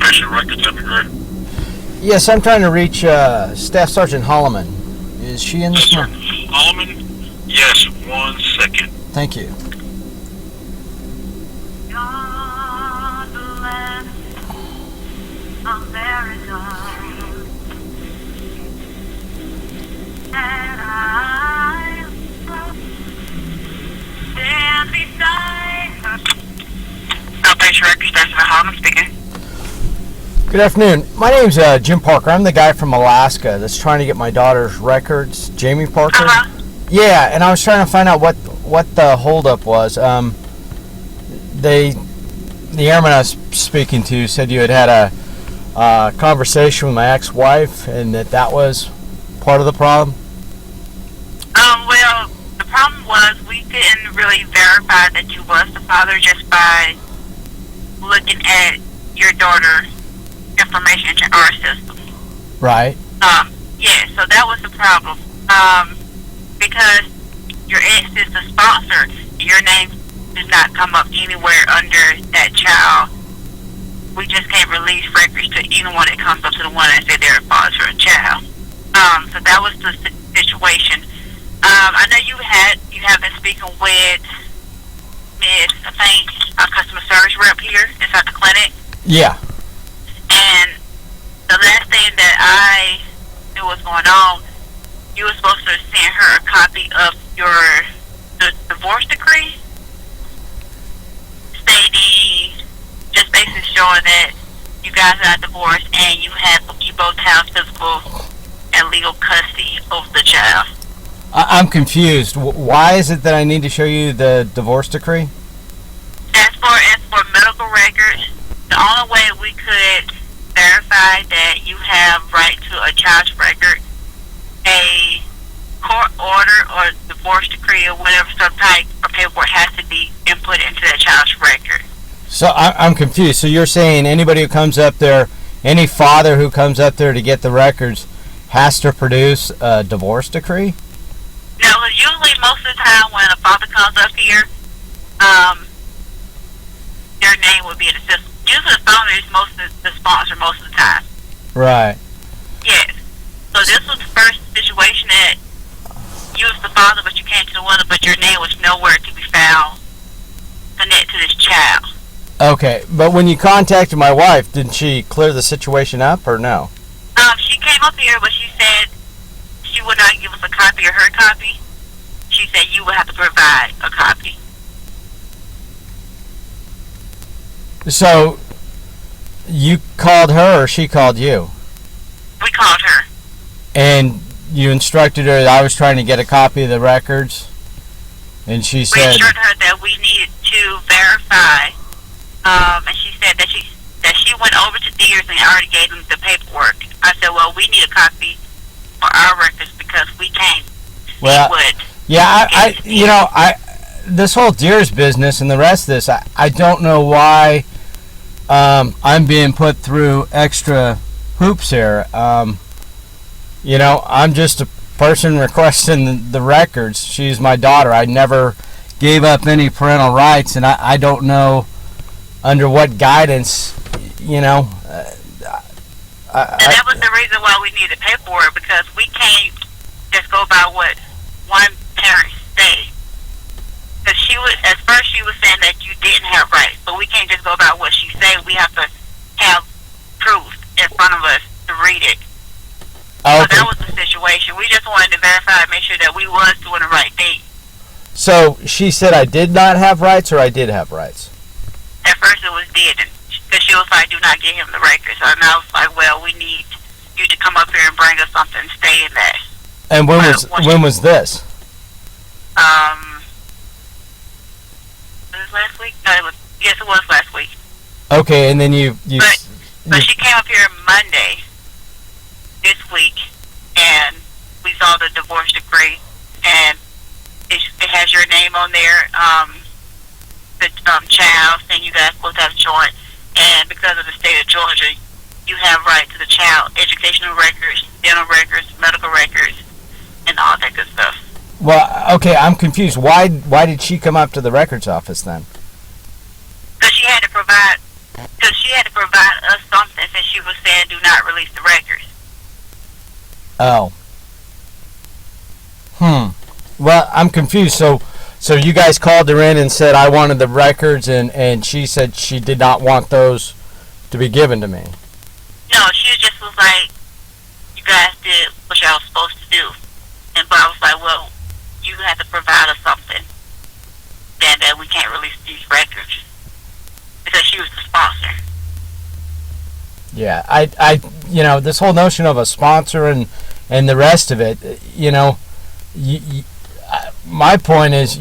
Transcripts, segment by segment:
patient records, that'd be great. Yes, I'm trying to reach Staff Sergeant Holliman. Is she in this Sergeant Holliman? Yes, 1 second. Thank you. God bless America, and I stand beside her. Outpatient Records, Staff Sergeant Holliman speaking. Good afternoon. My name's Jim Parker. I'm the guy from Alaska that's trying to get my daughter's records. Jamie Parker? Uh-huh. Yeah, and I was trying to find out what the holdup was. The airman I was speaking to said you had a conversation with my ex-wife and that was part of the problem. Well, the problem was we couldn't really verify that you was the father just by looking at your daughter's information into our system. Right. Yeah, so that was the problem. Because your ex is the sponsor, your name does not come up anywhere under that child. We just can't release records to anyone that comes up to the one that said they're a father or a child. So that was the situation. I know you have been speaking with Miss, I think, our customer service rep here inside the clinic. Yeah. And the last thing that I knew was going on, you were supposed to send her a copy of the divorce decree, stating, just basically showing that you guys are divorced and you both have physical and legal custody over the child. I'm confused. Why is it that I need to show you the divorce decree? As for medical records, the only way we could verify that you have right to a child's record, a court order or divorce decree or whatever some type of paperwork has to be input into that child's record. So I'm confused. So you're saying anybody who comes up there, any father who comes up there to get the records has to produce a divorce decree? No, usually most of the time when a father comes up here, their name would be in the system. Usually the father is the sponsor most of the time. Right. Yes. So this was the first situation that you was the father, but you came to the mother, but your name was nowhere to be found connected to this child. Okay, but when you contacted my wife, didn't she clear the situation up or no? She came up here, but she said she would not give us a copy of her copy. She said you would have to provide a copy. So you called her or she called you? We called her. And you instructed her that I was trying to get a copy of the records? And she We said... assured her that we needed to verify, and she said that she went over to Deers and already gave them the paperwork. I said, well, we need a copy for our records because we can't see what... Yeah, I this whole Deers business and the rest of this, I don't know why I'm being put through extra hoops here. I'm just a person requesting the records. She's my daughter. I never gave up any parental rights, and I don't know under what guidance, and that was the reason why we needed paperwork, because we can't just go by what one parent say. Because at first she was saying that you didn't have rights, but we can't just go by what she said. We have to have proof in front of us to read it. Okay. So that was the situation. We just wanted to verify and make sure that we was doing the right thing. So she said I did not have rights or I did have rights? At first it was did, because she was like, do not give him the records. And I was like, well, we need you to come up here and bring us something and stay in that. And when was this? Was this last week? No, yes, it was last week. Okay, and then But she came up here Monday this week, and we saw the divorce decree, and it has your name on there, the child, and you guys both have joint, and because of the state of Georgia, you have right to the child educational records, dental records, medical records, and all that good stuff. Well, okay, I'm confused. Why did she come up to the records office then? Because she had to provide us something Oh. Well, I'm confused. So you guys called her in and said I wanted the records, and she said she did not want those to be given to me. No, she just was like, you guys did what y'all was supposed to do. And but I was like, well, you have to provide us something. Then that we can't release these records. Because she was the sponsor. Yeah, I this whole notion of a sponsor and the rest of it, my point is,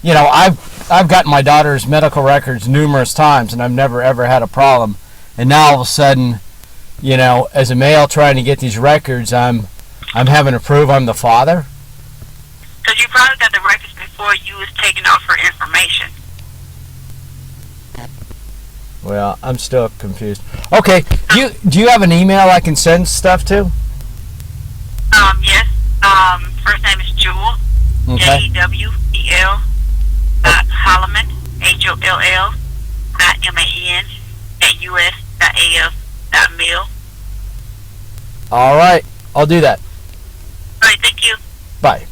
I've gotten my daughter's medical records numerous times, and I've never ever had a problem. And now all of a sudden, as a male trying to get these records, I'm having to prove I'm the father. Because you probably got the records before you was taking off her information. Well, I'm still confused. Okay, do you have an email I can send stuff to? Yes. First name is Jewel. Okay. JEWEL. Holliman. HOLL. MAN. US.AF.mil. All right, I'll do that. All right. Thank you. Bye.